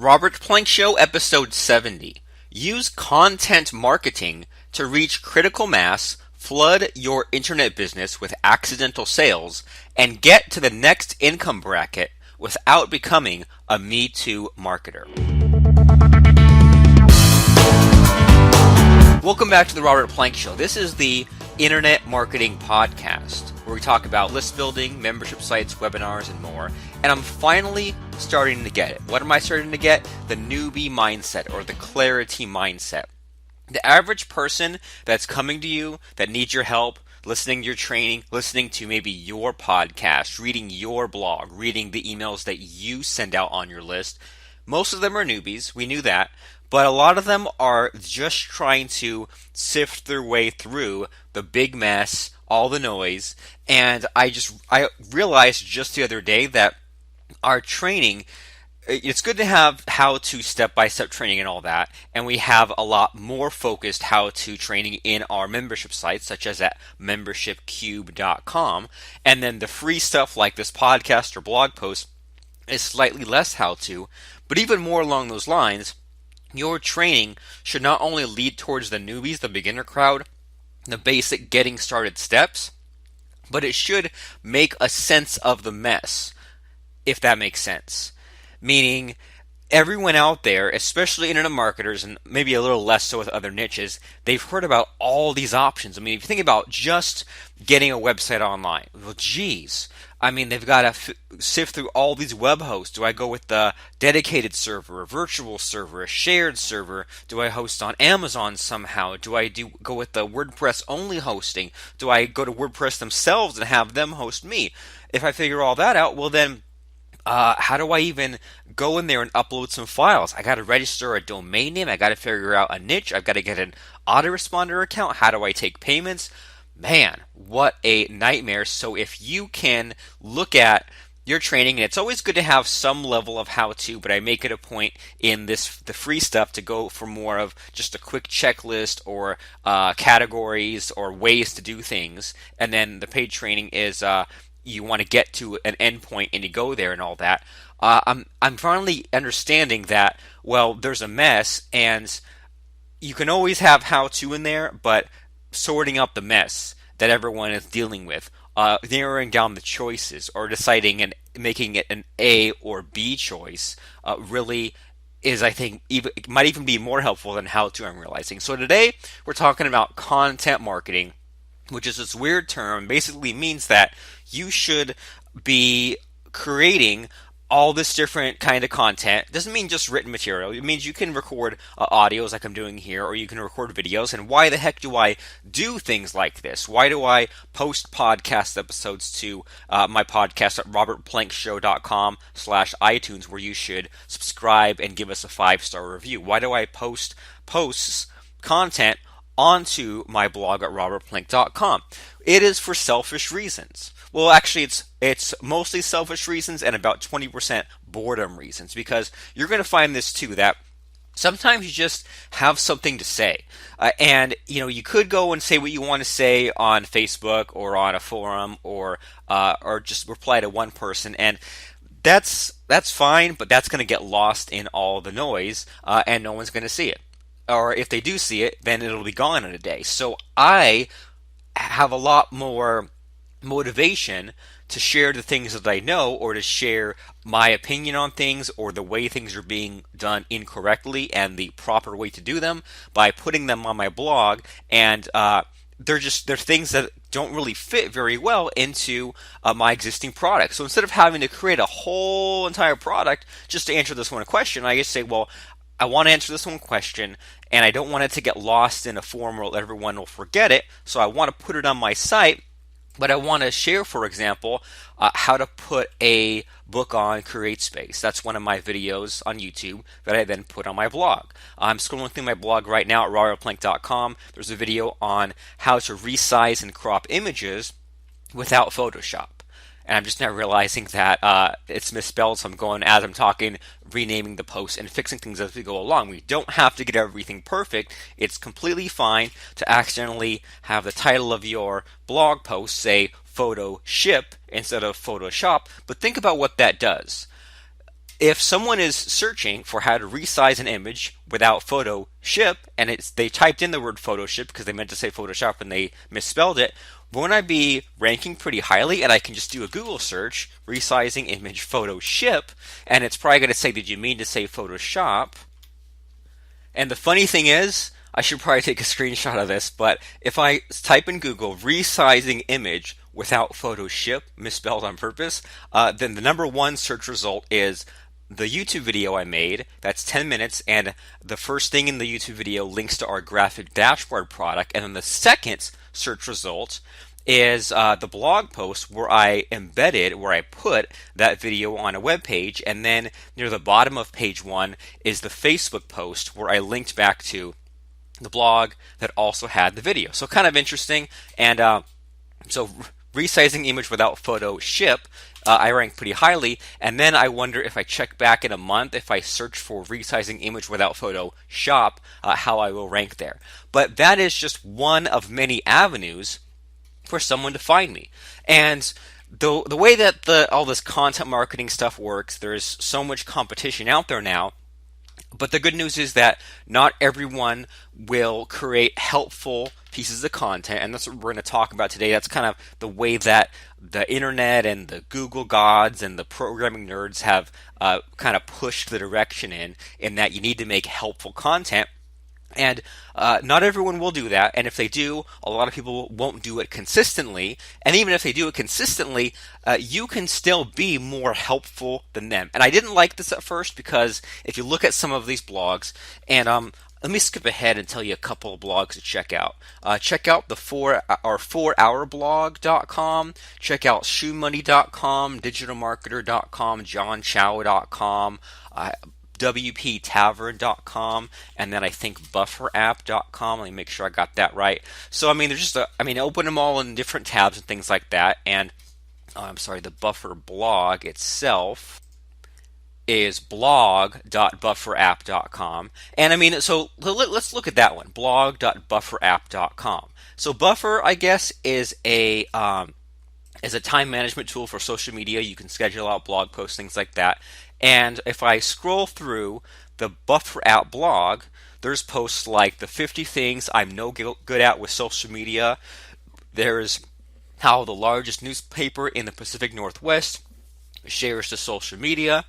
Robert Plank Show, episode 70. Use content marketing to reach critical mass, flood your internet business with accidental sales, and get to the next income bracket without becoming a Me Too marketer. Welcome back to the Robert Plank Show. This is the Internet Marketing Podcast, where we talk about list building, membership sites, webinars, and more. And I'm finally starting to get it. What am I starting to get? The newbie mindset, or the clarity mindset. The average person that's coming to you, that needs your help, listening to your training, listening to maybe your podcast, reading your blog, reading the emails that you send out on your list, most of them are newbies. We knew that. But a lot of them are just trying to sift their way through the big mess, all the noise. And I realized just the other day that our training, it's good to have how-to step-by-step training and all that, and we have a lot more focused how-to training in our membership sites, such as at membershipcube.com, and then the free stuff like this podcast or blog post is slightly less how-to, but even more along those lines, your training should not only lead towards the newbies, the beginner crowd, the basic getting started steps, but it should make a sense of the mess, if that makes sense. Meaning, everyone out there, especially internet marketers, and maybe a little less so with other niches, they've heard about all these options. I mean, if you think about just getting a website online, well, geez. I mean, they've got to sift through all these web hosts. Do I go with the dedicated server, a virtual server, a shared server? Do I host on Amazon somehow? Do I go with the WordPress only hosting? Do I go to WordPress themselves and have them host me? If I figure all that out, well then, how do I even go in there and upload some files? I got to register a domain name. I got to figure out a niche. I've got to get an autoresponder account. How do I take payments? Man, what a nightmare. So if you can look at your training, and it's always good to have some level of how-to, but I make it a point in the free stuff to go for more of just a quick checklist or categories or ways to do things. And then the paid training is you want to get to an endpoint and you go there and all that. I'm finally understanding that, well, there's a mess and you can always have how-to in there, but sorting out the mess that everyone is dealing with, narrowing down the choices or deciding and making it an A or B choice really is, I think, it might even be more helpful than how-to, I'm realizing. So today we're talking about content marketing, which is this weird term, basically means that you should be creating all this different kind of content. It doesn't mean just written material. It means you can record audios like I'm doing here, or you can record videos. And why the heck do I do things like this? Why do I post podcast episodes to my podcast at robertplankshow.com/iTunes, where you should subscribe and give us a 5-star review? Why do I post posts, content onto my blog at robertplank.com? It is for selfish reasons. Well, actually, it's mostly selfish reasons and about 20% boredom reasons, because you're going to find this too, that sometimes you just have something to say. And, you could go and say what you want to say on Facebook or on a forum or just reply to one person, and that's fine, but that's going to get lost in all the noise, and no one's going to see it. Or if they do see it, then it'll be gone in a day. So I have a lot more motivation to share the things that I know, or to share my opinion on things, or the way things are being done incorrectly and the proper way to do them, by putting them on my blog. And they're things that don't really fit very well into my existing product. So instead of having to create a whole entire product just to answer this one question, I just say, well, I want to answer this one question, and I don't want it to get lost in a forum where everyone will forget it, so I want to put it on my site. But I want to share, for example, how to put a book on CreateSpace. That's one of my videos on YouTube that I then put on my blog. I'm scrolling through my blog right now at robertplank.com. There's a video on how to resize and crop images without Photoshop. And I'm just now realizing that it's misspelled, so I'm going, as I'm talking, renaming the post and fixing things as we go along. We don't have to get everything perfect. It's completely fine to accidentally have the title of your blog post say Photoshop instead of Photoshop, but think about what that does. if someone is searching for how to resize an image without Photoshop, and they typed in the word Photoshop because they meant to say Photoshop and they misspelled it, won't I be ranking pretty highly? And I can just do a Google search, resizing image Photoshop, and it's probably going to say, did you mean to say Photoshop? And the funny thing is, I should probably take a screenshot of this, but if I type in Google resizing image without Photoshop, misspelled on purpose, then the number one search result is the YouTube video I made. That's 10 minutes, and the first thing in the YouTube video links to our graphic dashboard product. And then the second search result is the blog post where I put that video on a web page, and then near the bottom of page 1 is the Facebook post where I linked back to the blog that also had the video. So kind of interesting. And so resizing image without Photoshop, I rank pretty highly. And then I wonder if I check back in a month, if I search for resizing image without Photoshop, how I will rank there. But that is just one of many avenues for someone to find me. And the way that all this content marketing stuff works, there's so much competition out there now. But the good news is that not everyone will create helpful pieces of content, and that's what we're going to talk about today. That's kind of the way that the internet and the Google gods and the programming nerds have kind of pushed the direction in that you need to make helpful content. And not everyone will do that, and if they do, a lot of people won't do it consistently. And even if they do it consistently, you can still be more helpful than them. And I didn't like this at first because if you look at some of these blogs, and let me skip ahead and tell you a couple of blogs to check out. Check out the 4hourblog.com. Check out shoemoney.com, digitalmarketer.com, johnchow.com. WPTavern.com, and then I think bufferapp.com. Let me make sure I got that right. So, I mean, there's just open them all in different tabs and things like that. And, the Buffer blog itself is blog.bufferapp.com. And so let's look at that one, blog.bufferapp.com. So Buffer, I guess, is a time management tool for social media. You can schedule out blog posts, things like that. And if I scroll through the Buffer app blog, there's posts like the 50 things I'm no good at with social media. There's how the largest newspaper in the Pacific Northwest shares to social media,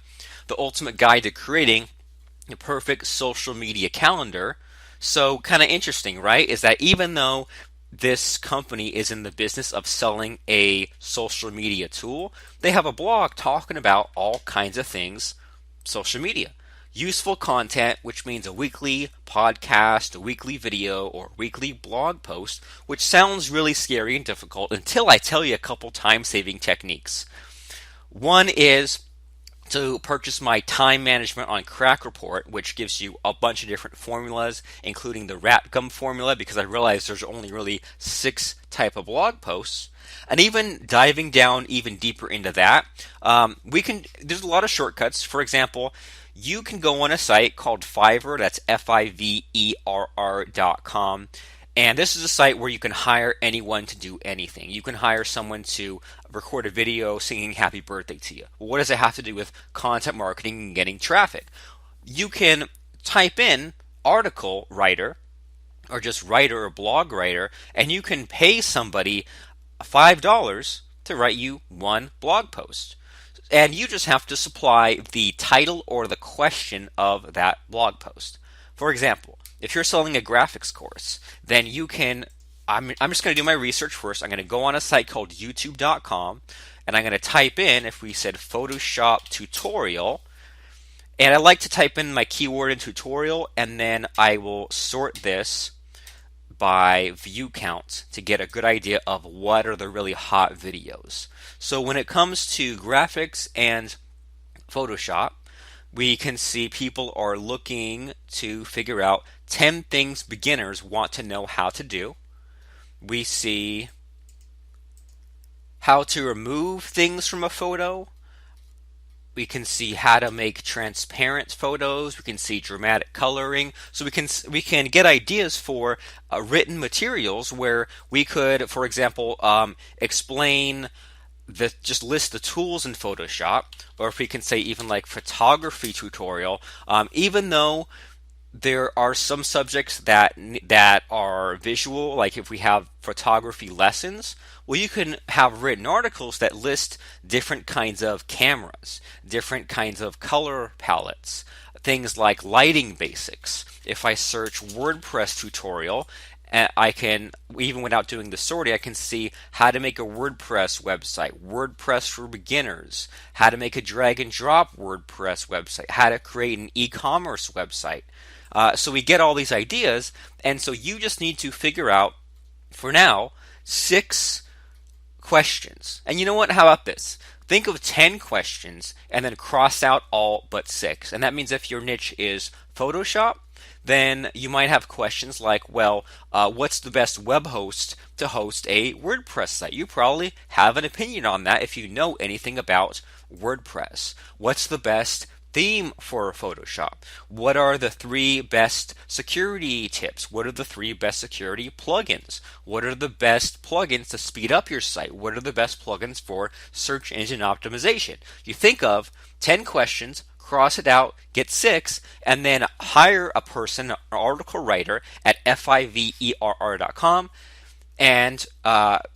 the ultimate guide to creating the perfect social media calendar. So kind of interesting, right? Is that even though this company is in the business of selling a social media tool, they have a blog talking about all kinds of things social media. Useful content, which means a weekly podcast, a weekly video, or weekly blog post, which sounds really scary and difficult until I tell you a couple time-saving techniques. One is to purchase my time management on Crack Report, which gives you a bunch of different formulas, including the rat gum formula, because I realized there's only really 6 type of blog posts. And even diving down even deeper into that, there's a lot of shortcuts. For example, you can go on a site called Fiverr, that's Fiverr.com. And this is a site where you can hire anyone to do anything. You can hire someone to record a video singing happy birthday to you. Well, what does it have to do with content marketing and getting traffic? You can type in article writer or just writer or blog writer, and you can pay somebody $5 to write you one blog post. And you just have to supply the title or the question of that blog post. For example, if you're selling a graphics course, then you can, I'm just going to do my research first. I'm going to go on a site called youtube.com, and I'm going to type in, if we said Photoshop tutorial, and I like to type in my keyword in tutorial, and then I will sort this by view count to get a good idea of what are the really hot videos. So when it comes to graphics and Photoshop, we can see people are looking to figure out 10 things beginners want to know how to do. We see how to remove things from a photo. We can see how to make transparent photos. We can see dramatic coloring. So we can get ideas for written materials where we could, for example, explain just list the tools in Photoshop, or if we can say even like photography tutorial, even though there are some subjects that are visual, like if we have photography lessons, well, you can have written articles that list different kinds of cameras, different kinds of color palettes, things like lighting basics. If I search WordPress tutorial, I can, even without doing the sorting, I can see how to make a WordPress website, WordPress for beginners, how to make a drag and drop WordPress website, how to create an e-commerce website. So we get all these ideas, and so you just need to figure out, for now, 6 questions. And you know what? How about this? Think of 10 questions and then cross out all but 6. And that means if your niche is Photoshop, then you might have questions like, well, what's the best web host to host a WordPress site? You probably have an opinion on that if you know anything about WordPress. What's the best theme for Photoshop? What are the 3 best security tips? What are the 3 best security plugins? What are the best plugins to speed up your site? What are the best plugins for search engine optimization? You think of 10 questions, cross it out, get 6, and then hire a person, an article writer at fiverr.com, and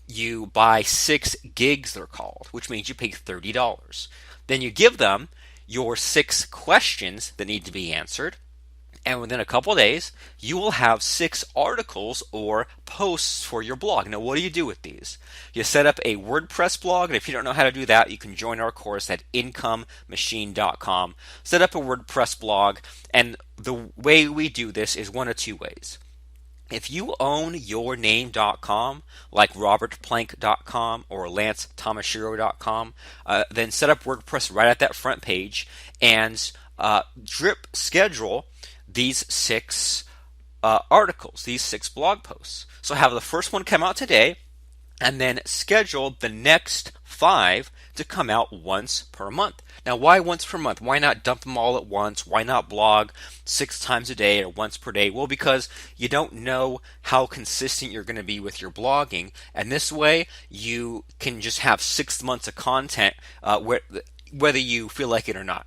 you buy 6 gigs, they're called, which means you pay $30. Then you give them your 6 questions that need to be answered, and within a couple of days, you will have 6 articles or posts for your blog. Now, what do you do with these? You set up a WordPress blog, and if you don't know how to do that, you can join our course at incomemachine.com. Set up a WordPress blog, and the way we do this is one of 2 ways. If you own yourname.com, like robertplank.com or lancetomashiro.com, then set up WordPress right at that front page and drip schedule these 6 articles, these 6 blog posts. So have the first one come out today, and then schedule the next 5 to come out once per month. Now, why once per month? Why not dump them all at once? Why not blog 6 times a day or once per day? Well, because you don't know how consistent you're going to be with your blogging, and this way you can just have 6 months of content whether you feel like it or not.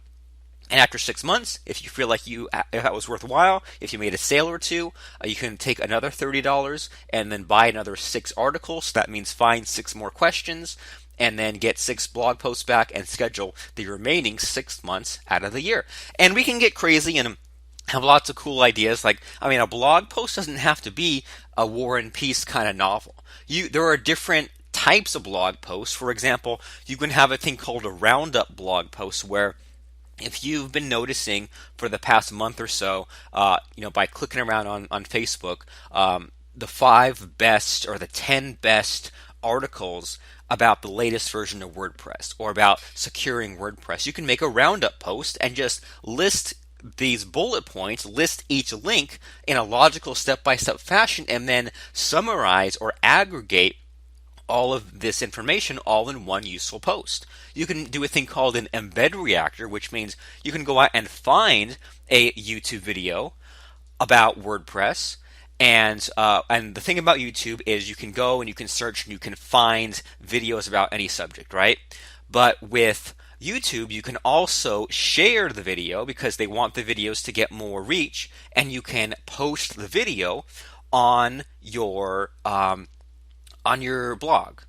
And after 6 months, if you feel like if that was worthwhile, if you made a sale or 2, you can take another $30 and then buy another 6 articles. So that means find 6 more questions and then get 6 blog posts back and schedule the remaining 6 months out of the year. And we can get crazy and have lots of cool ideas. Like, a blog post doesn't have to be a War and Peace kind of novel. There are different types of blog posts. For example, you can have a thing called a roundup blog post where if you've been noticing for the past month or so, by clicking around on Facebook, the 5 best or the 10 best articles about the latest version of WordPress or about securing WordPress, you can make a roundup post and just list these bullet points, list each link in a logical step-by-step fashion, and then summarize or aggregate all of this information all in one useful post. You can do a thing called an embed reactor, which means you can go out and find a YouTube video about WordPress. And the thing about YouTube is you can go and you can search and you can find videos about any subject, right? But with YouTube, you can also share the video because they want the videos to get more reach, and you can post the video on your blog.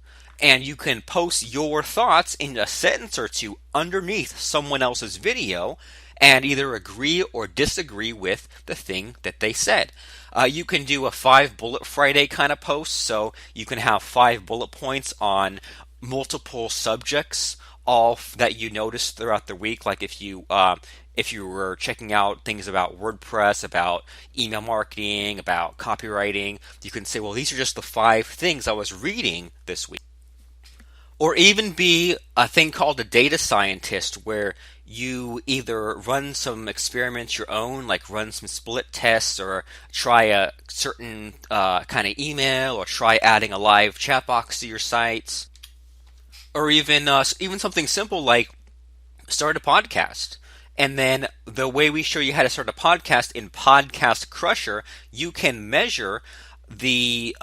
And you can post your thoughts in a sentence or 2 underneath someone else's video and either agree or disagree with the thing that they said. You can do a 5 Bullet Friday kind of post, so you can have 5 bullet points on multiple subjects, all that you notice throughout the week. Like if you were checking out things about WordPress, about email marketing, about copywriting, you can say, well, these are just the 5 things I was reading this week. Or even be a thing called a data scientist, where you either run some experiments your own, like run some split tests, or try a certain kind of email, or try adding a live chat box to your sites, or even something simple like start a podcast. And then the way we show you how to start a podcast in Podcast Crusher, you can measure the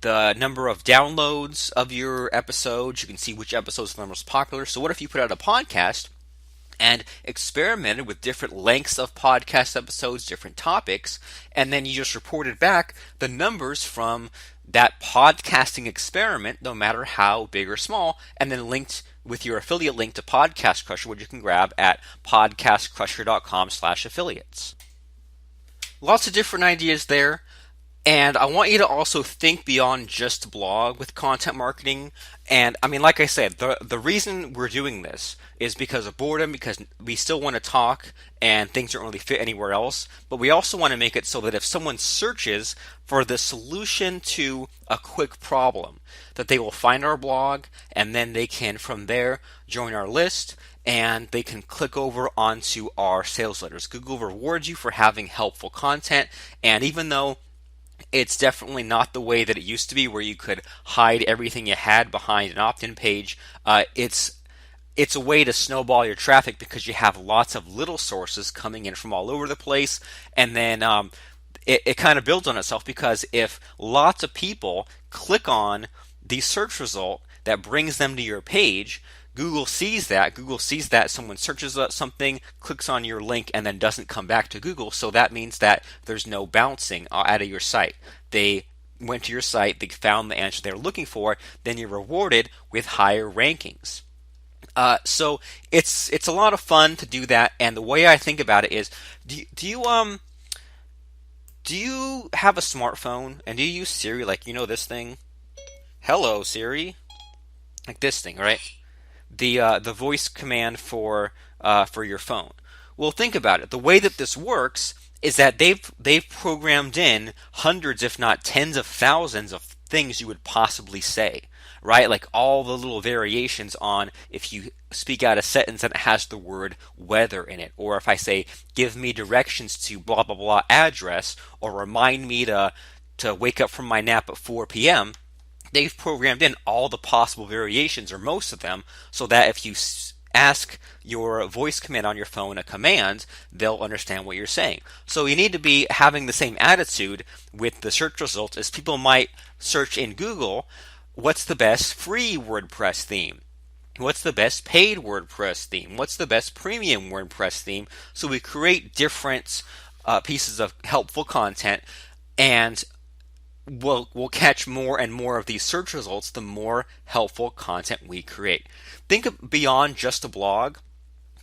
the number of downloads of your episodes. You can see which episodes are the most popular. So what if you put out a podcast and experimented with different lengths of podcast episodes, different topics, and then you just reported back the numbers from that podcasting experiment, no matter how big or small, and then linked with your affiliate link to Podcast Crusher, which you can grab at podcastcrusher.com/affiliates. Lots of different ideas there. And I want you to also think beyond just blog with content marketing. And I mean, like I said, the reason we're doing this is because of boredom, because we still want to talk and things don't really fit anywhere else. But we also want to make it so that if someone searches for the solution to a quick problem, that they will find our blog and then they can from there join our list and they can click over onto our sales letters. Google rewards you for having helpful content. And even though it's definitely not the way that it used to be, where you could hide everything you had behind an opt-in page. It's a way to snowball your traffic because you have lots of little sources coming in from all over the place, and then it kind of builds on itself, because if lots of people click on the search result that brings them to your page, Google sees that. Google sees that someone searches something, clicks on your link, and then doesn't come back to Google. So that means that there's no bouncing out of your site. They went to your site, they found the answer they were looking for, then you're rewarded with higher rankings. So it's a lot of fun to do that. And the way I think about it is, do you have a smartphone, and do you use Siri, like this thing? Hello Siri, like this thing, right? The voice command for your phone. Well, think about it. The way that this works is that they've programmed in hundreds, if not tens of thousands of things you would possibly say, right? Like all the little variations on if you speak out a sentence that has the word weather in it, or if I say give me directions to blah blah blah address, or remind me to wake up from my nap at 4 p.m. They've programmed in all the possible variations, or most of them, so that if you ask your voice command on your phone a command, they'll understand what you're saying. So you need to be having the same attitude with the search results as people might search in Google, what's the best free WordPress theme? What's the best paid WordPress theme? What's the best premium WordPress theme? So we create different pieces of helpful content, and we'll catch more and more of these search results the more helpful content we create. Think beyond just a blog.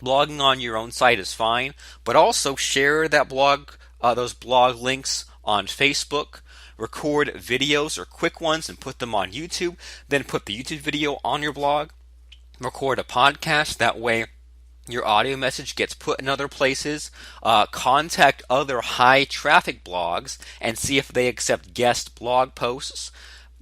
Blogging on your own site is fine, but also share that blog, those blog links on Facebook. Record videos or quick ones and put them on YouTube. Then put the YouTube video on your blog. Record a podcast. That way your audio message gets put in other places. Contact other high traffic blogs and see if they accept guest blog posts.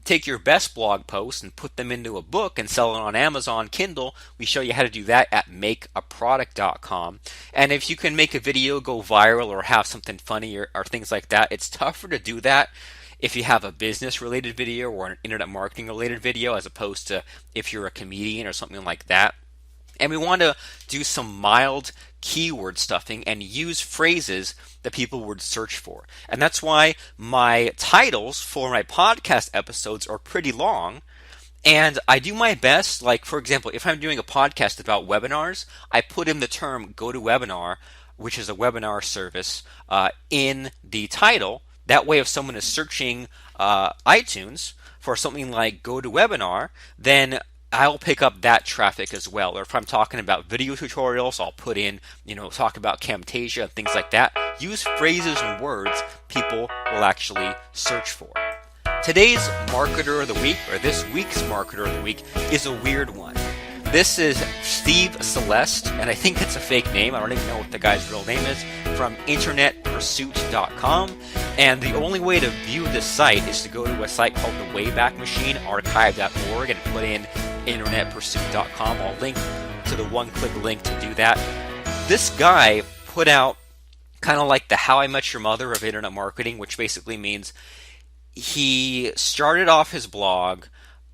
Take your best blog posts and put them into a book and sell it on Amazon Kindle. We show you how to do that at makeaproduct.com. And if you can make a video go viral or have something funny or things like that, it's tougher to do that if you have a business related video or an internet marketing related video, as opposed to if you're a comedian or something like that. And we want to do some mild keyword stuffing and use phrases that people would search for. And that's why my titles for my podcast episodes are pretty long. And I do my best, like for example, if I'm doing a podcast about webinars, I put in the term GoToWebinar, which is a webinar service, in the title. That way if someone is searching iTunes for something like GoToWebinar, then I'll pick up that traffic as well. Or if I'm talking about video tutorials, I'll put in, talk about Camtasia and things like that. Use phrases and words people will actually search for. Today's Marketer of the Week, or this week's Marketer of the Week, is a weird one. This is Steve Celeste, and I think it's a fake name. I don't even know what the guy's real name is, from internetpursuit.com. And the only way to view this site is to go to a site called the Wayback Machine, archive.org, and put in internetpursuit.com. I'll link to the one-click link to do that. This guy put out kind of like the How I Met Your Mother of internet marketing, which basically means he started off his blog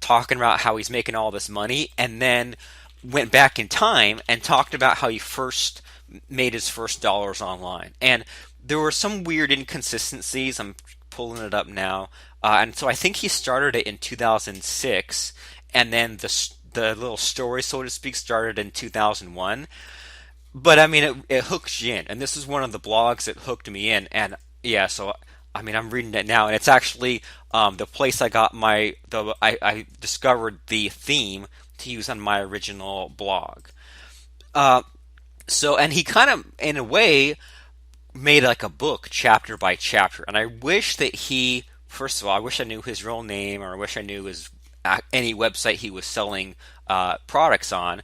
talking about how he's making all this money, and then went back in time and talked about how he first made his first dollars online. And there were some weird inconsistencies. I'm pulling it up now. And so I think he started it in 2006, and then the little story, so to speak, started in 2001. But I mean, it hooks you in, and this is one of the blogs that hooked me in. And yeah, so I mean, I'm reading it now, and it's actually the place I got I discovered the theme to use on my original blog. Uh, and he kind of, in a way, made like a book chapter by chapter. And I wish that first of all, I wish I knew his real name, or I wish I knew his any website he was selling products on.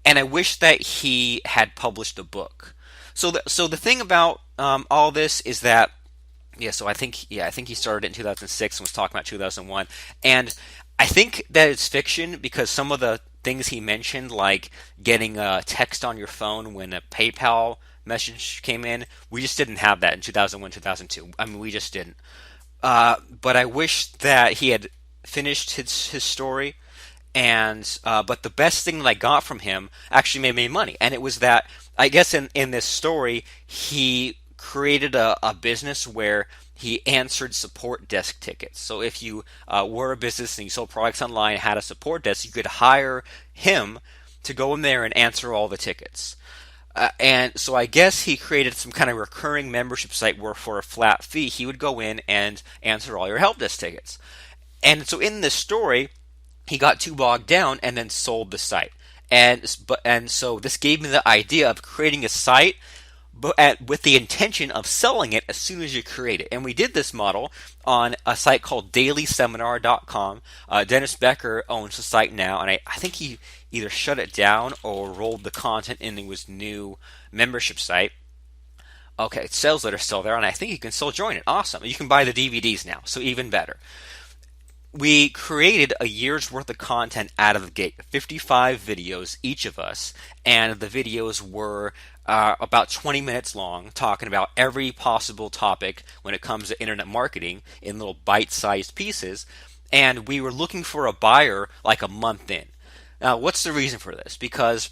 And I wish that he had published a book. So the thing about all this is that I think he started it in 2006 and was talking about 2001. And I think that it's fiction because some of the things he mentioned, like getting a text on your phone when a PayPal message came in, we just didn't have that in 2001, 2002. I mean, we just didn't. But I wish that he had finished his story. And but the best thing that I got from him actually made me money, and it was that I guess in this story he created a business where he answered support desk tickets. So if you were a business and you sold products online, had a support desk, you could hire him to go in there and answer all the tickets. And so I guess he created some kind of recurring membership site where for a flat fee he would go in and answer all your help desk tickets. And so in this story, he got too bogged down and then sold the site. And so this gave me the idea of creating a site with the intention of selling it as soon as you create it. And we did this model on a site called dailyseminar.com. Dennis Becker owns the site now, and I think he either shut it down or rolled the content into his new membership site. Okay, sales that are still there, and I think you can still join it. Awesome. You can buy the DVDs now, so even better. We created a year's worth of content out of the gate, 55 videos, each of us, and the videos were about 20 minutes long, talking about every possible topic when it comes to internet marketing in little bite-sized pieces, and we were looking for a buyer like a month in. Now, what's the reason for this? Because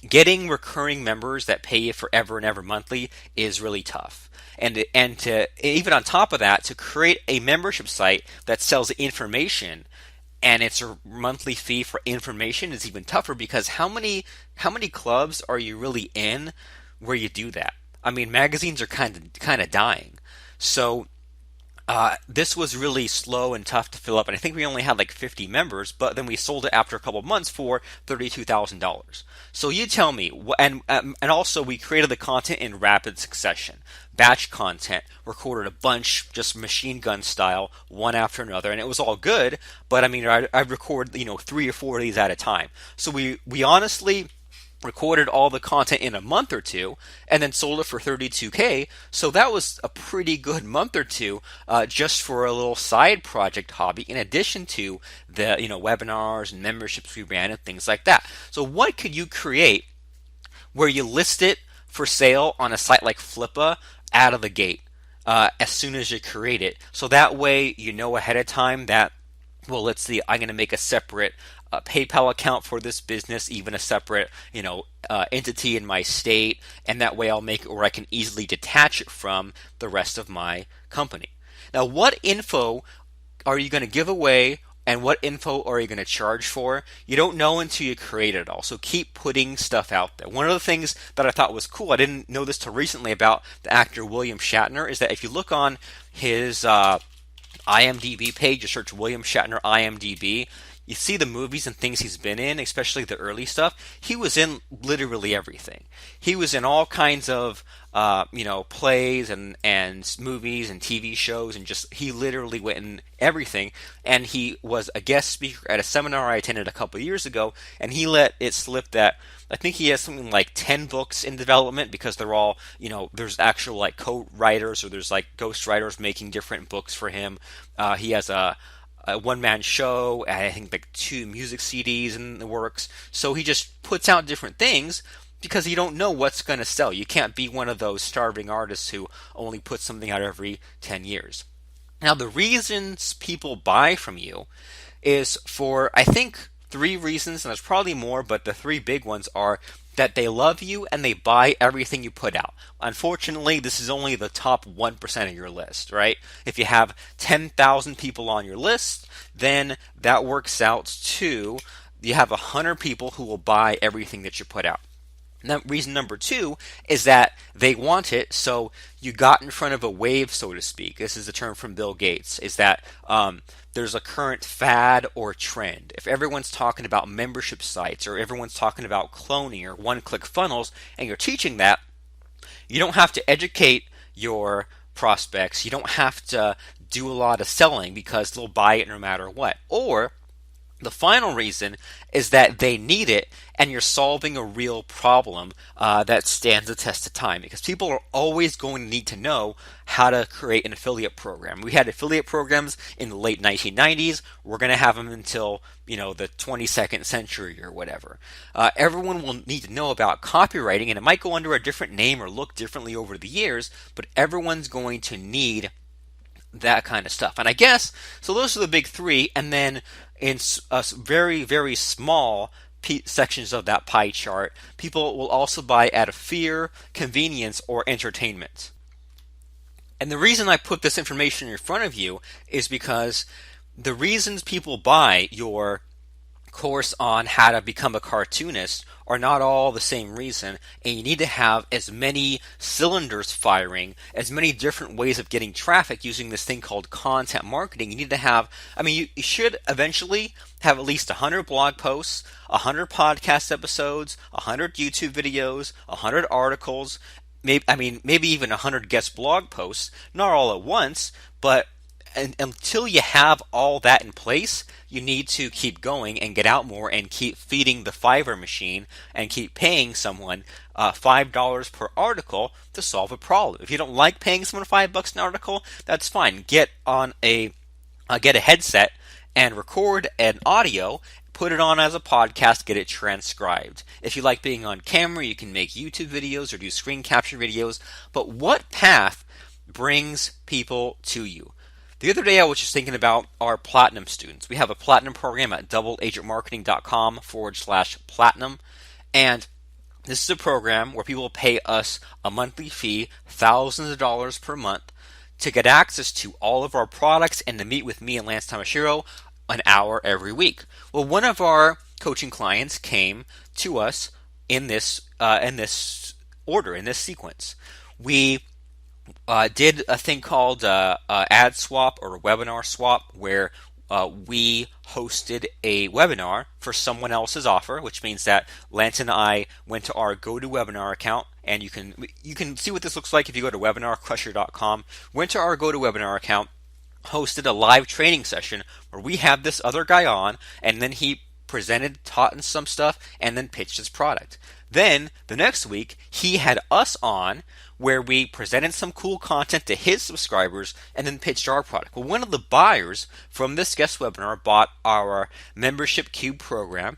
getting recurring members that pay you forever and ever monthly is really tough. And to even on top of that, to create a membership site that sells information and it's a monthly fee for information is even tougher because how many clubs are you really in where you do that? I mean, magazines are kind of dying. So this was really slow and tough to fill up, and I think we only had like 50 members, but then we sold it after a couple of months for $32,000. So you tell me, and also we created the content in rapid succession, batch content, recorded a bunch just machine gun style, one after another, and it was all good. But I mean, I'd record 3 or 4 of these at a time. So we honestly recorded all the content in a month or two and then sold it for $32K. So that was a pretty good month or two just for a little side project hobby in addition to the webinars and memberships we ran and things like that. So what could you create where you list it for sale on a site like Flippa out of the gate as soon as you create it? So that way you know ahead of time that, well, let's see, I'm going to make a separate PayPal account for this business, even a separate, entity in my state, and that way I'll make it where I can easily detach it from the rest of my company. Now, what info are you going to give away, and what info are you going to charge for? You don't know until you create it all, so keep putting stuff out there. One of the things that I thought was cool, I didn't know this till recently about the actor William Shatner, is that if you look on his IMDb page, you search William Shatner IMDb, you see the movies and things he's been in, especially the early stuff. He was in literally everything. He was in all kinds of, plays and movies and TV shows, and just he literally went in everything. And he was a guest speaker at a seminar I attended a couple of years ago, and he let it slip that I think he has something like 10 books in development because they're all, there's actual like co-writers or there's like ghost writers making different books for him. He has a one-man show, and I think like 2 music CDs in the works. So he just puts out different things because you don't know what's going to sell. You can't be one of those starving artists who only puts something out every 10 years. Now, the reasons people buy from you is for, I think, 3 reasons, and there's probably more, but the 3 big ones are that they love you and they buy everything you put out. Unfortunately, this is only the top 1% of your list, right? If you have 10,000 people on your list, then that works out to you have 100 people who will buy everything that you put out. Now, reason number two is that they want it, so you got in front of a wave, so to speak. This is a term from Bill Gates, is that there's a current fad or trend. If everyone's talking about membership sites or everyone's talking about cloning or one-click funnels and you're teaching that, you don't have to educate your prospects. You don't have to do a lot of selling because they'll buy it no matter what. Or the final reason is that they need it and you're solving a real problem that stands the test of time, because people are always going to need to know how to create an affiliate program. We had affiliate programs in the late 1990s. We're going to have them until the 22nd century or whatever. Everyone will need to know about copywriting, and it might go under a different name or look differently over the years, but everyone's going to need that kind of stuff. And I guess, so those are the big three, and then in very, very small sections of that pie chart, people will also buy out of fear, convenience, or entertainment. And the reason I put this information in front of you is because the reasons people buy your course on how to become a cartoonist are not all the same reason, and you need to have as many cylinders firing, as many different ways of getting traffic using this thing called content marketing. You need to have, you should eventually have at least 100 blog posts, 100 podcast episodes, 100 YouTube videos, 100 articles, maybe even 100 guest blog posts, not all at once, but until you have all that in place, you need to keep going and get out more and keep feeding the Fiverr machine and keep paying someone $5 per article to solve a problem. If you don't like paying someone $5 an article, that's fine. Get a headset and record an audio, put it on as a podcast, get it transcribed. If you like being on camera, you can make YouTube videos or do screen capture videos. But what path brings people to you? The other day I was just thinking about our platinum students. We have a platinum program at doubleagentmarketing.com/platinum. And this is a program where people pay us a monthly fee, thousands of dollars per month, to get access to all of our products and to meet with me and Lance Tamashiro an hour every week. Well, one of our coaching clients came to us in this order, in this sequence. We did a thing called ad swap or webinar swap, where we hosted a webinar for someone else's offer, which means that Lance and I went to our GoToWebinar account, and you can see what this looks like if you go to webinarcrusher.com. Went to our GoToWebinar account, hosted a live training session where we had this other guy on, and then he presented, taught some stuff, and then pitched his product. Then the next week he had us on where we presented some cool content to his subscribers and then pitched our product. Well, one of the buyers from this guest webinar bought our Membership Cube program,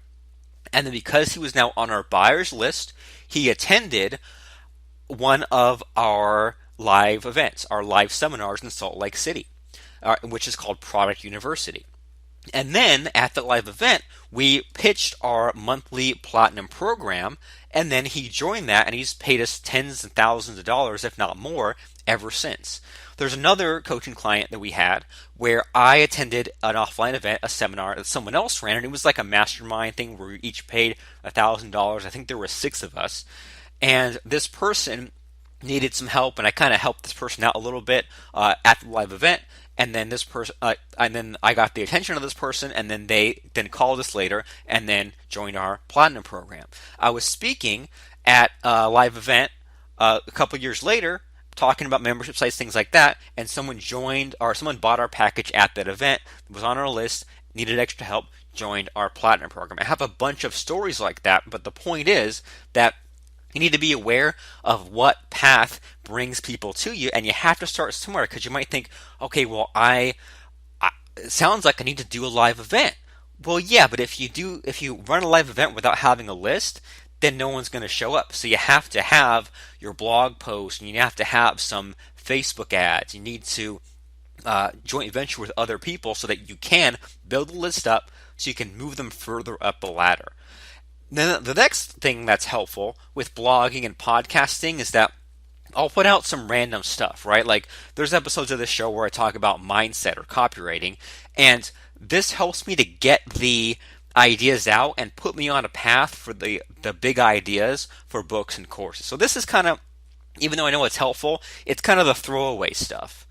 and then because he was now on our buyers list, he attended one of our live events, our live seminars in Salt Lake City, which is called Product University. And then at the live event, we pitched our monthly platinum program, and then he joined that, and he's paid us tens and thousands of dollars, if not more, ever since. There's another coaching client that we had where I attended an offline event, a seminar that someone else ran, and it was like a mastermind thing where we each paid $1,000. I think there were 6 of us, and this person needed some help, and I kind of helped this person out a little bit at the live event. And then this person, and then I got the attention of this person, and then they called us later, and then joined our platinum program. I was speaking at a live event a couple years later, talking about membership sites, things like that, and someone bought our package at that event, was on our list, needed extra help, joined our platinum program. I have a bunch of stories like that, but the point is that you need to be aware of what path brings people to you, and you have to start somewhere, because you might think, okay, well, it sounds like I need to do a live event. Well, yeah, but if you run a live event without having a list, then no one's going to show up. So you have to have your blog post, and you have to have some Facebook ads. You need to joint venture with other people so that you can build a list up so you can move them further up the ladder. Then the next thing that's helpful with blogging and podcasting is that I'll put out some random stuff, right? Like there's episodes of this show where I talk about mindset or copywriting, and this helps me to get the ideas out and put me on a path for the big ideas for books and courses. So this is kind of, even though I know it's helpful, it's kind of the throwaway stuff,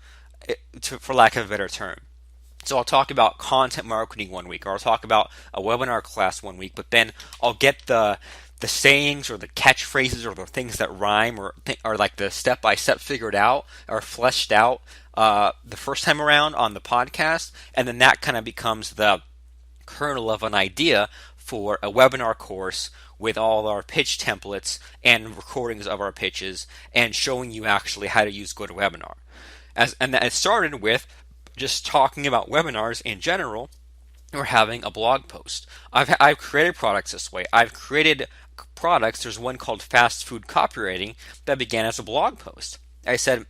for lack of a better term. So I'll talk about content marketing one week, or I'll talk about a webinar class one week, but then I'll get the sayings or the catchphrases or the things that rhyme or like the step by step figured out or fleshed out the first time around on the podcast, and then that kind of becomes the kernel of an idea for a webinar course with all our pitch templates and recordings of our pitches and showing you actually how to use GoToWebinar. And that it started with just talking about webinars in general or having a blog post. I've created products this way. I've created products. There's one called Fast Food Copywriting that began as a blog post. I said,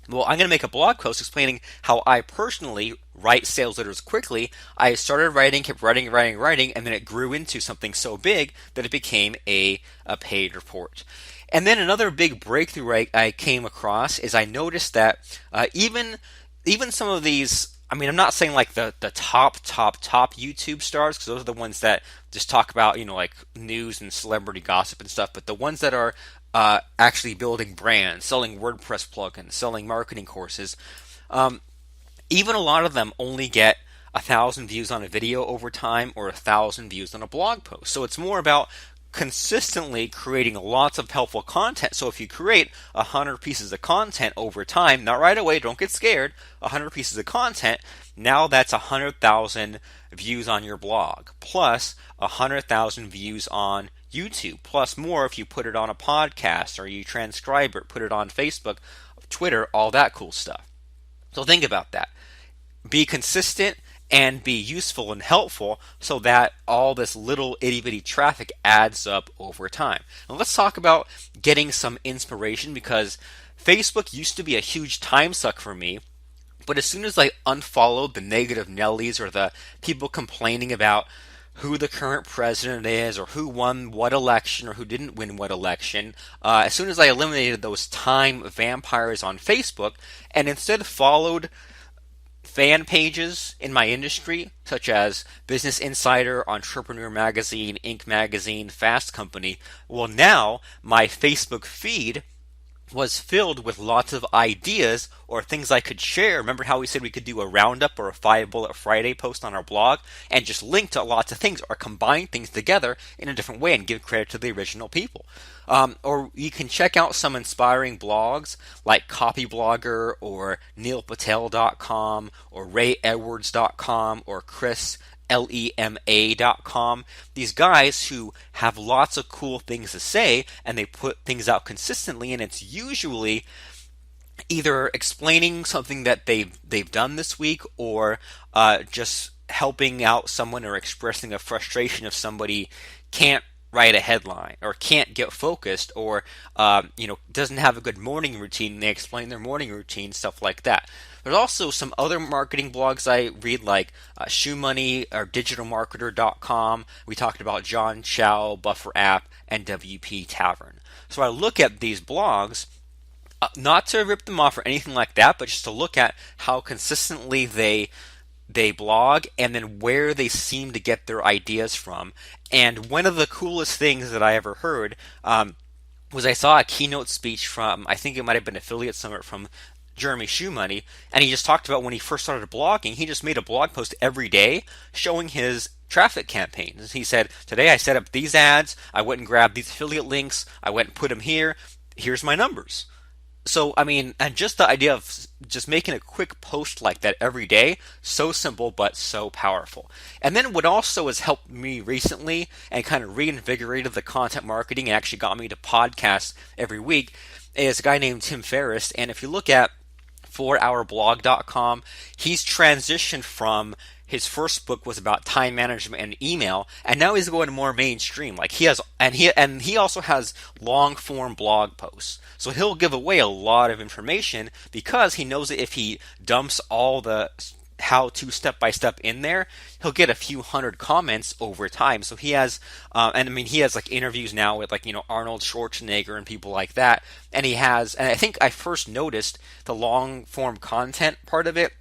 well, I'm going to make a blog post explaining how I personally write sales letters quickly. I started writing, kept writing, and then it grew into something so big that it became a paid report. And then another big breakthrough I came across is I noticed that even some of these, I mean, I'm not saying like the top YouTube stars, because those are the ones that just talk about, like news and celebrity gossip and stuff, but the ones that are actually building brands, selling WordPress plugins, selling marketing courses, even a lot of them only get 1,000 views on a video over time or 1,000 views on a blog post. So it's more about consistently creating lots of helpful content. So if you create 100 pieces of content over time, not right away, don't get scared, 100 pieces of content, now that's 100,000 views on your blog, plus 100,000 views on YouTube, plus more if you put it on a podcast or you transcribe it, put it on Facebook, Twitter, all that cool stuff. So think about that. Be consistent and be useful and helpful so that all this little itty bitty traffic adds up over time. And let's talk about getting some inspiration, because Facebook used to be a huge time suck for me. But as soon as I unfollowed the negative Nellies or the people complaining about who the current president is or who won what election or who didn't win what election, as soon as I eliminated those time vampires on Facebook and instead followed fan pages in my industry, such as Business Insider, Entrepreneur Magazine, Inc. Magazine, Fast Company, well, now my Facebook feed was filled with lots of ideas or things I could share. Remember how we said we could do a roundup or a 5-bullet Friday post on our blog and just link to lots of things or combine things together in a different way and give credit to the original people. Or you can check out some inspiring blogs like Copyblogger or NeilPatel.com or RayEdwards.com or ChrisLEMA.com. These guys who have lots of cool things to say and they put things out consistently, and it's usually either explaining something that they've done this week or just helping out someone or expressing a frustration if somebody can't write a headline or can't get focused or doesn't have a good morning routine. They explain their morning routine, stuff like that. There's also some other marketing blogs I read like Shoe Money or DigitalMarketer.com. We talked about John Chow, Buffer App, and WP Tavern. So I look at these blogs, not to rip them off or anything like that, but just to look at how consistently they blog and then where they seem to get their ideas from. And one of the coolest things that I ever heard was I saw a keynote speech from, I think it might have been Affiliate Summit, from Jeremy Shoe Money, and he just talked about when he first started blogging, he just made a blog post every day showing his traffic campaigns. He said, today I set up these ads, I went and grabbed these affiliate links, I went and put them here, here's my numbers. So, I mean, and just the idea of just making a quick post like that every day, so simple but so powerful. And then what also has helped me recently and kind of reinvigorated the content marketing and actually got me to podcast every week is a guy named Tim Ferriss. And if you look at 4hourblog.com, he's transitioned from his first book was about time management and email, and now he's going more mainstream. Like he also has long form blog posts. So he'll give away a lot of information because he knows that if he dumps all the how-to step-by-step in there, he'll get a few hundred comments over time. So he has, and I mean, he has like interviews now with like, Arnold Schwarzenegger and people like that. And he has, and I think I first noticed the long-form content part of it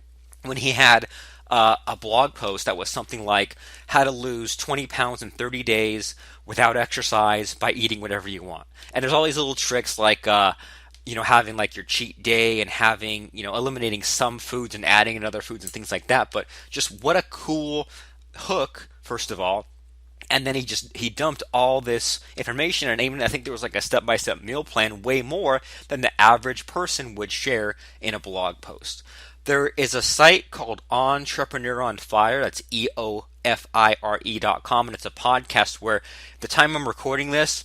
when he had a blog post that was something like how to lose 20 pounds in 30 days without exercise by eating whatever you want. And there's all these little tricks like, having like your cheat day and having, eliminating some foods and adding in other foods and things like that. But just what a cool hook, first of all. And then he dumped all this information, and even I think there was like a step-by-step meal plan, way more than the average person would share in a blog post. There is a site called Entrepreneur on Fire. That's EOFIRE.com, and it's a podcast where the time I'm recording this,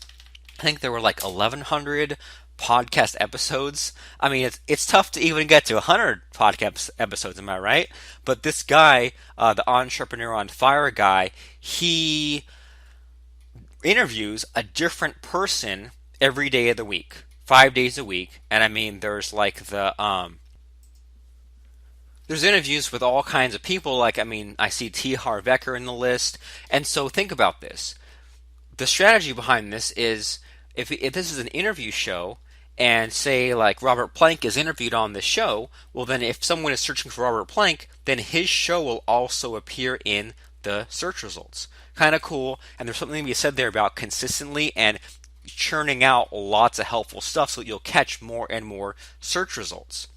I think there were like 1,100 podcast episodes. I mean, it's tough to even get to 100 podcast episodes, am I right? But this guy, the Entrepreneur on Fire guy, he interviews a different person every day of the week, 5 days a week. And I mean, there's like there's interviews with all kinds of people. Like, I mean, I see T. Harv Eker in the list. And so think about this. The strategy behind this is if this is an interview show, and say like Robert Plank is interviewed on this show, well then if someone is searching for Robert Plank, then his show will also appear in the search results. Kind of cool, and there's something to be said there about consistently and churning out lots of helpful stuff so that you'll catch more and more search results.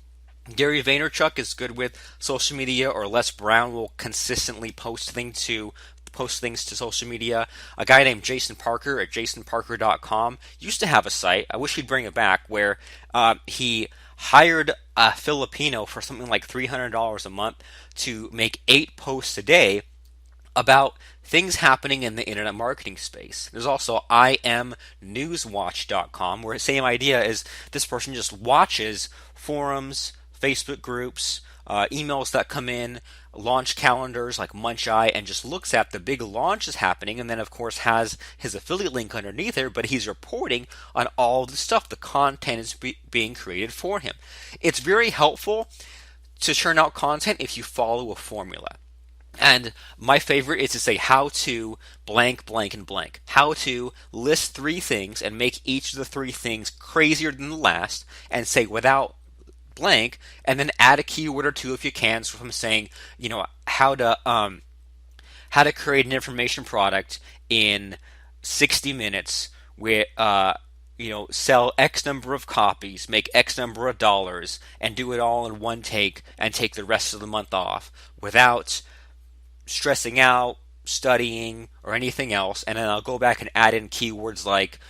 Gary Vaynerchuk is good with social media, or Les Brown will consistently post things to social media. A guy named Jason Parker at jasonparker.com used to have a site, I wish he'd bring it back, where he hired a Filipino for something like $300 a month to make 8 posts a day about things happening in the internet marketing space. There's also imnewswatch.com, where the same idea is this person just watches forums, Facebook groups, emails that come in, launch calendars like Muncheye, and just looks at the big launches happening, and then of course has his affiliate link underneath there, but he's reporting on all the stuff. The content is being created for him. It's very helpful to churn out content if you follow a formula. And my favorite is to say how to blank, blank, and blank. How to list 3 things and make each of the 3 things crazier than the last, and say without blank, and then add a keyword or 2 if you can. So if I'm saying, how to create an information product in 60 minutes with sell X number of copies, make X number of dollars, and do it all in one take and take the rest of the month off without stressing out, studying, or anything else. And then I'll go back and add in keywords like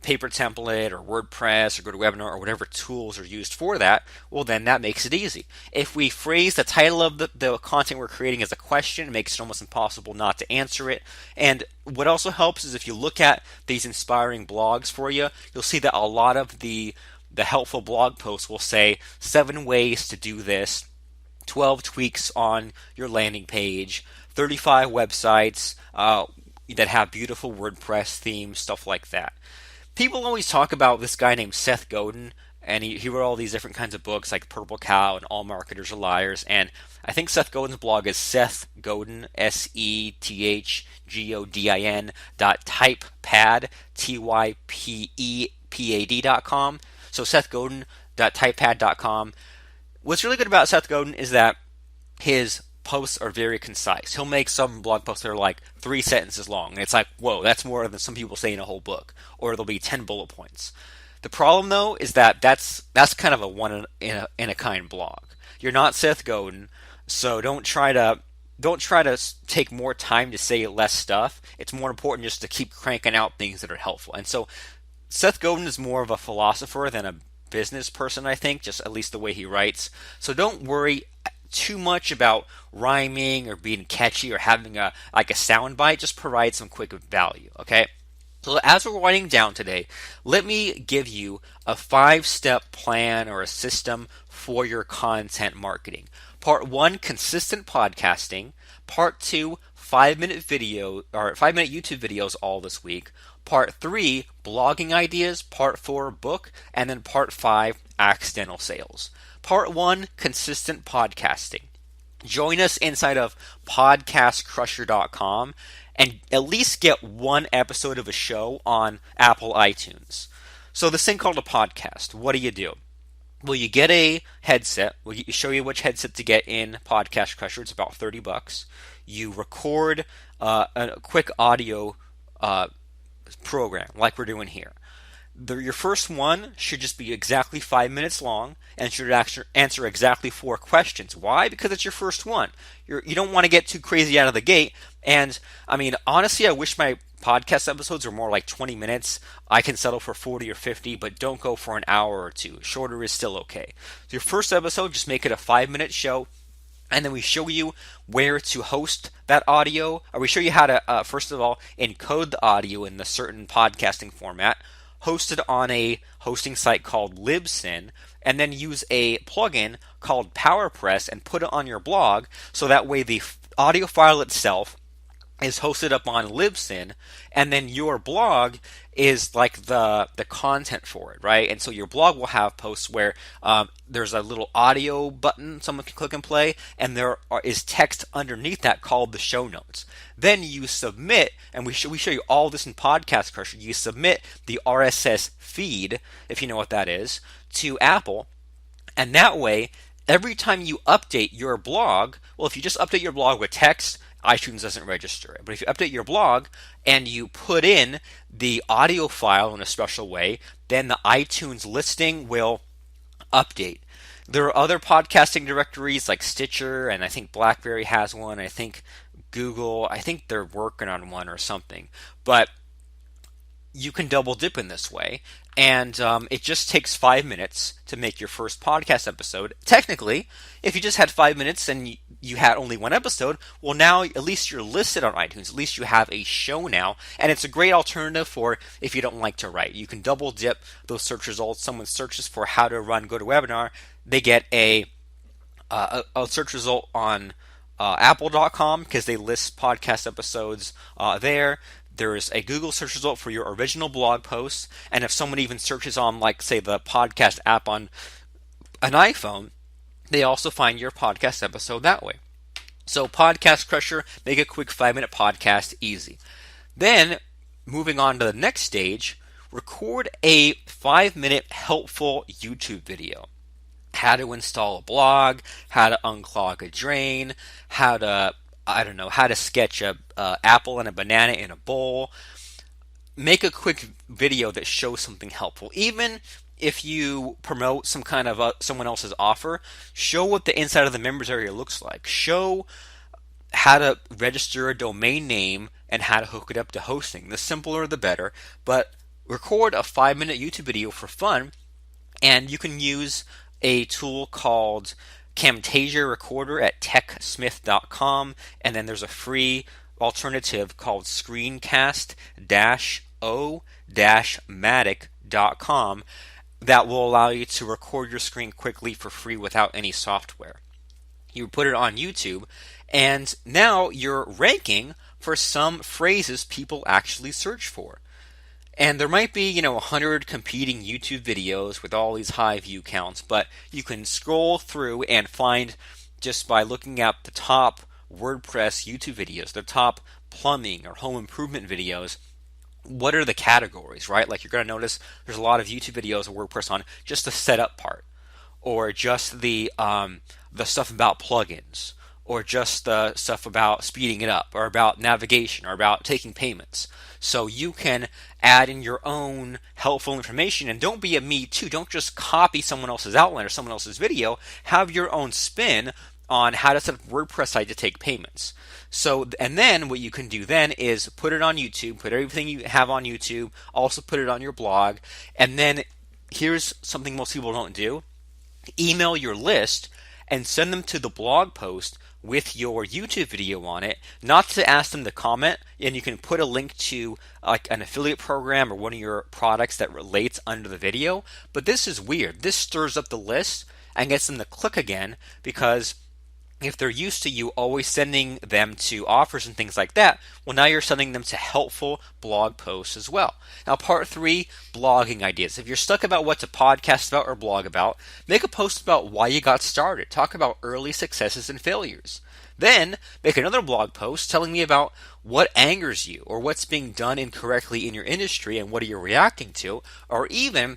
paper template or WordPress or GoToWebinar or whatever tools are used for that. Well, then that makes it easy. If we phrase the title of the content we're creating as a question, it makes it almost impossible not to answer it. And what also helps is if you look at these inspiring blogs for you, you'll see that a lot of the helpful blog posts will say 7 ways to do this, 12 tweaks on your landing page, 35 websites that have beautiful WordPress themes, stuff like that. People always talk about this guy named Seth Godin, and he wrote all these different kinds of books like Purple Cow and All Marketers Are Liars. And I think Seth Godin's blog is Seth Godin, SethGodin.typepad, TYPEPAD.com. So SethGodin.typepad.com. What's really good about Seth Godin is that his posts are very concise. He'll make some blog posts that are like 3 sentences long, and it's like, whoa, that's more than some people say in a whole book. Or there'll be 10 bullet points. The problem, though, is that that's kind of a one in a kind blog. You're not Seth Godin, so don't try to take more time to say less stuff. It's more important just to keep cranking out things that are helpful. And so Seth Godin is more of a philosopher than a business person, I think, just at least the way he writes. So don't worry too much about rhyming or being catchy or having a sound bite. Just provide some quick value, okay? So as we're winding down today, let me give you a 5-step plan or a system for your content marketing. Part 1, consistent podcasting. Part 2, 5-minute YouTube videos all this week. Part 3, blogging ideas. Part 4, book. And then Part 5, accidental sales. Part 1, consistent podcasting. join us inside of podcastcrusher.com and at least get one episode of a show on Apple iTunes. So this thing called a podcast, what do? Well, you get a headset. We'll show you which headset to get in Podcast Crusher. It's about $30. You record a quick audio program like we're doing here. Your first one should just be exactly 5 minutes long and should answer exactly 4 questions. Why? Because it's your first one. You don't want to get too crazy out of the gate. And I mean, honestly, I wish my podcast episodes were more like 20 minutes. I can settle for 40 or 50, but don't go for an hour or two. Shorter is still okay. So your first episode, just make it a 5-minute show. And then we show you where to host that audio, or we show you how to, first of all, encode the audio in the certain podcasting format, host it on a hosting site called Libsyn, and then use a plugin called PowerPress and put it on your blog, so that way the audio file itself is hosted up on Libsyn, and then your blog is like the content for it, right? And so your blog will have posts where there's a little audio button someone can click and play, and there is text underneath that called the show notes. Then you submit, and we show you all this in Podcast Crusher. You submit the RSS feed, if you know what that is, to Apple, and that way, every time you update your blog, well, if you just update your blog with text, iTunes doesn't register it. But if you update your blog and you put in the audio file in a special way, then the iTunes listing will update. There are other podcasting directories like Stitcher, and I think BlackBerry has one. I think Google, I think they're working on one or something. But you can double dip in this way, and it just takes 5 minutes to make your first podcast episode. Technically, if you just had 5 minutes and you had only one episode, well, now at least you're listed on iTunes. At least you have a show now, and it's a great alternative for if you don't like to write. You can double dip those search results. Someone searches for how to run GoToWebinar, they get a search result on Apple.com because they list podcast episodes there. There's a Google search result for your original blog posts, and if someone even searches on, like, say, the podcast app on an iPhone, they also find your podcast episode that way. So Podcast Crusher, make a quick 5-minute podcast easy. Then, moving on to the next stage, record a 5-minute helpful YouTube video. How to install a blog, how to unclog a drain, how to sketch a apple and a banana in a bowl. Make a quick video that shows something helpful. Even if you promote some kind of someone else's offer, show what the inside of the members area looks like. Show how to register a domain name and how to hook it up to hosting. The simpler the better, but record a 5-minute YouTube video for fun, and you can use a tool called Camtasia Recorder at techsmith.com, and then there's a free alternative called screencast-o-matic.com that will allow you to record your screen quickly for free without any software. You put it on YouTube, and now you're ranking for some phrases people actually search for. And there might be, 100 competing YouTube videos with all these high view counts, but you can scroll through and find, just by looking at the top WordPress YouTube videos, the top plumbing or home improvement videos, what are the categories, right? Like, you're going to notice there's a lot of YouTube videos of WordPress on just the setup part, or just the stuff about plugins, or just the stuff about speeding it up, or about navigation, or about taking payments. So you can add in your own helpful information, and don't be a me too. Don't just copy someone else's outline or someone else's video. Have your own spin on how to set up a WordPress site to take payments. So, and then what you can do then is put it on YouTube, put everything you have on YouTube, also put it on your blog, and then here's something most people don't do. Email your list and send them to the blog post with your YouTube video on it, not to ask them to comment, and you can put a link to like an affiliate program or one of your products that relates under the video. But this is weird. This stirs up the list and gets them to click again, because if they're used to you always sending them to offers and things like that, well, now you're sending them to helpful blog posts as well. Now, part three, blogging ideas. If you're stuck about what to podcast about or blog about, make a post about why you got started. Talk about early successes and failures. Then make another blog post telling me about what angers you or what's being done incorrectly in your industry and what are you reacting to, or even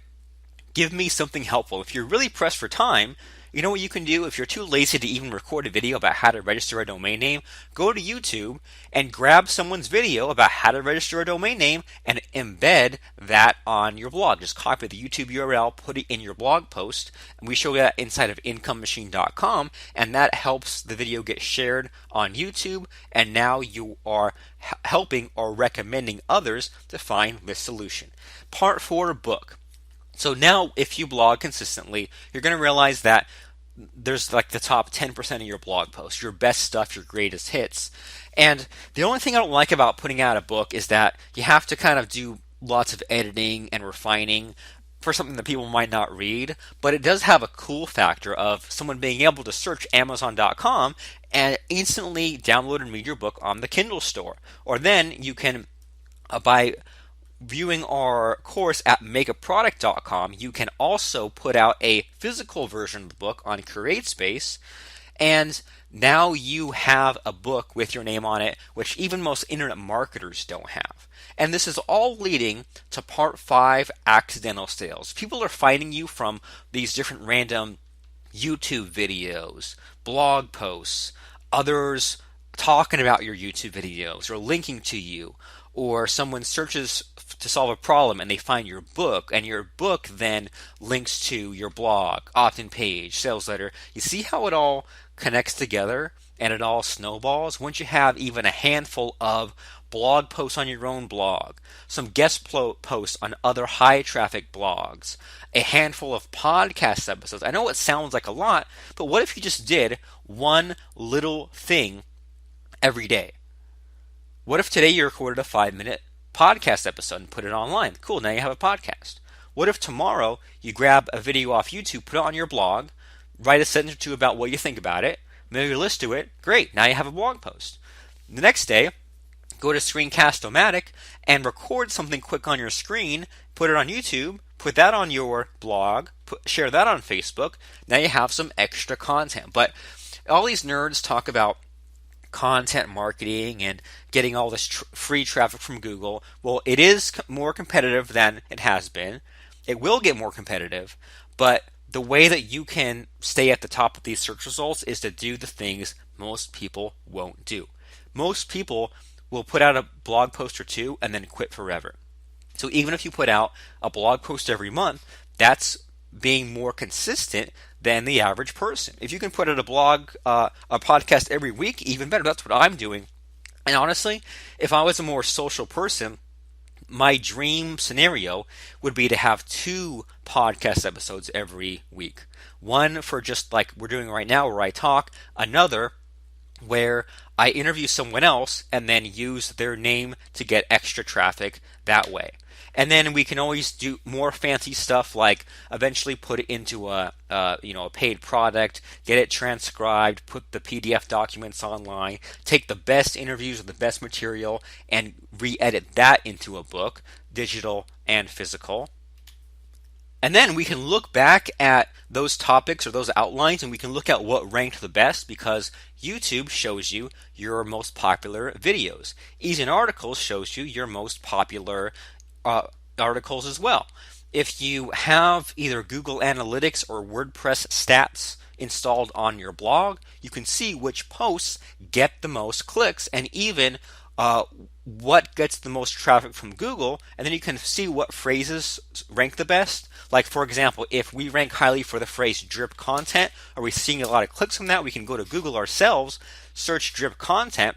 give me something helpful. If you're really pressed for time, you know what you can do? If you're too lazy to even record a video about how to register a domain name, go to YouTube and grab someone's video about how to register a domain name and embed that on your blog. Just copy the YouTube URL, put it in your blog post, and we show that inside of IncomeMachine.com, and that helps the video get shared on YouTube, and now you are helping or recommending others to find this solution. Part 4, book. So now if you blog consistently, you're going to realize that there's like the top 10% of your blog posts, your best stuff, your greatest hits. And the only thing I don't like about putting out a book is that you have to kind of do lots of editing and refining for something that people might not read, but it does have a cool factor of someone being able to search Amazon.com and instantly download and read your book on the Kindle store. Or then you can, by viewing our course at makeaproduct.com, you can also put out a physical version of the book on CreateSpace, and now you have a book with your name on it, which even most internet marketers don't have. And this is all leading to part 5, accidental sales. People are finding you from these different random YouTube videos, blog posts, others talking about your YouTube videos or linking to you, or someone searches to solve a problem and they find your book, and your book then links to your blog, opt-in page, sales letter. You see how it all connects together and it all snowballs? Once you have even a handful of blog posts on your own blog, some guest posts on other high traffic blogs, a handful of podcast episodes. I know it sounds like a lot, but what if you just did one little thing every day? What if today you recorded a 5-minute podcast episode and put it online? Cool, now you have a podcast. What if tomorrow you grab a video off YouTube, put it on your blog, write a sentence or two about what you think about it, maybe list to it, great, now you have a blog post. The next day, go to Screencast-O-Matic and record something quick on your screen, put it on YouTube, put that on your blog, share that on Facebook, now you have some extra content. But all these nerds talk about content marketing and getting all this free traffic from Google. Well, it is more competitive than it has been. It will get more competitive, but the way that you can stay at the top of these search results is to do the things most people won't do. Most people will put out a blog post or two and then quit forever. So even if you put out a blog post every month, that's being more consistent than the average person. If you can put out a podcast every week, even better. That's what I'm doing. And honestly, if I was a more social person, my dream scenario would be to have 2 podcast episodes every week. One for just like we're doing right now, where I talk, another where I interview someone else and then use their name to get extra traffic that way. And then we can always do more fancy stuff, like eventually put it into a paid product, get it transcribed, put the PDF documents online, take the best interviews with the best material, and re-edit that into a book, digital and physical. And then we can look back at those topics or those outlines, and we can look at what ranked the best, because YouTube shows you your most popular videos. Easy Articles shows you your most popular articles as well. If you have either Google Analytics or WordPress stats installed on your blog, you can see which posts get the most clicks and even what gets the most traffic from Google, and then you can see what phrases rank the best. Like, for example, if we rank highly for the phrase drip content, are we seeing a lot of clicks from that? We can go to Google ourselves, search drip content,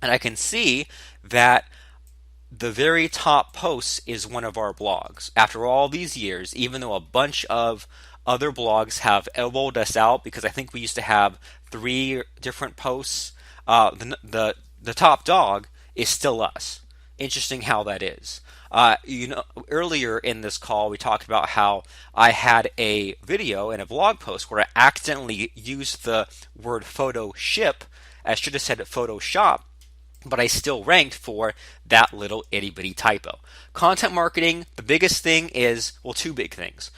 and I can see that the very top post is one of our blogs. After all these years, even though a bunch of other blogs have elbowed us out, because I think we used to have 3 different posts, the top dog is still us. Interesting how that is. Earlier in this call, we talked about how I had a video and a blog post where I accidentally used the word Photoshop. I should have said Photoshop, but I still ranked for that little itty bitty typo. Content marketing, the biggest thing is, well, two big things.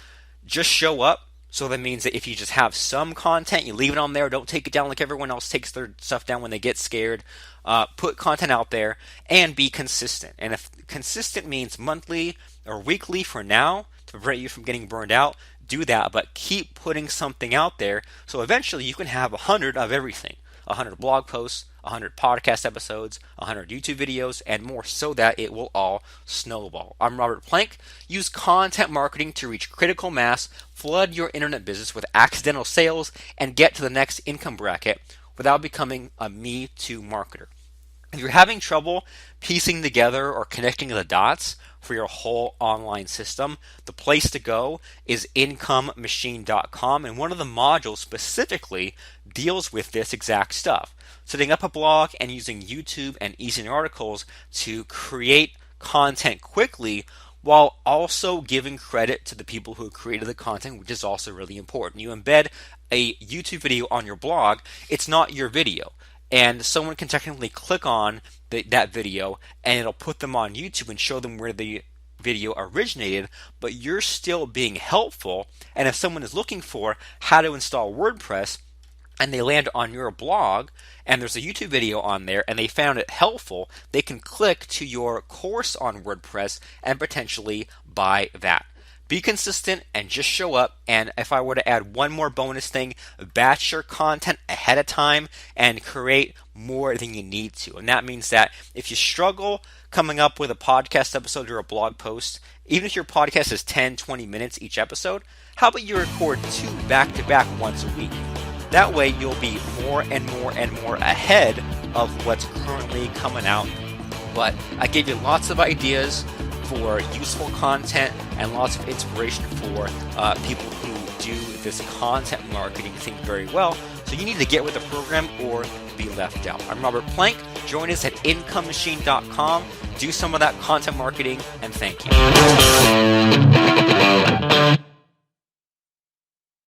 Just show up. So that means that if you just have some content, you leave it on there, don't take it down like everyone else takes their stuff down when they get scared. Put content out there and be consistent. And if consistent means monthly or weekly for now to prevent you from getting burned out, do that, but keep putting something out there so eventually you can have 100 of everything. 100 blog posts, 100 podcast episodes, 100 YouTube videos, and more, so that it will all snowball. I'm Robert Plank. Use content marketing to reach critical mass, flood your internet business with accidental sales, and get to the next income bracket without becoming a Me Too marketer. If you're having trouble piecing together or connecting the dots for your whole online system, the place to go is IncomeMachine.com, and one of the modules specifically deals with this exact stuff. Setting up a blog and using YouTube and Easy Articles to create content quickly while also giving credit to the people who created the content, which is also really important. You embed a YouTube video on your blog, it's not your video. And someone can technically click on that video and it'll put them on YouTube and show them where the video originated, but you're still being helpful. And if someone is looking for how to install WordPress and they land on your blog and there's a YouTube video on there and they found it helpful, they can click to your course on WordPress and potentially buy that. Be consistent and just show up. And if I were to add one more bonus thing, batch your content ahead of time and create more than you need to. And that means that if you struggle coming up with a podcast episode or a blog post, even if your podcast is 10, 20 minutes each episode, how about you record 2 back-to-back once a week? That way you'll be more and more and more ahead of what's currently coming out. But I gave you lots of ideas for useful content and lots of inspiration for people who do this content marketing thing very well. So you need to get with the program or be left out. I'm Robert Plank. Join us at IncomeMachine.com. Do some of that content marketing, and thank you.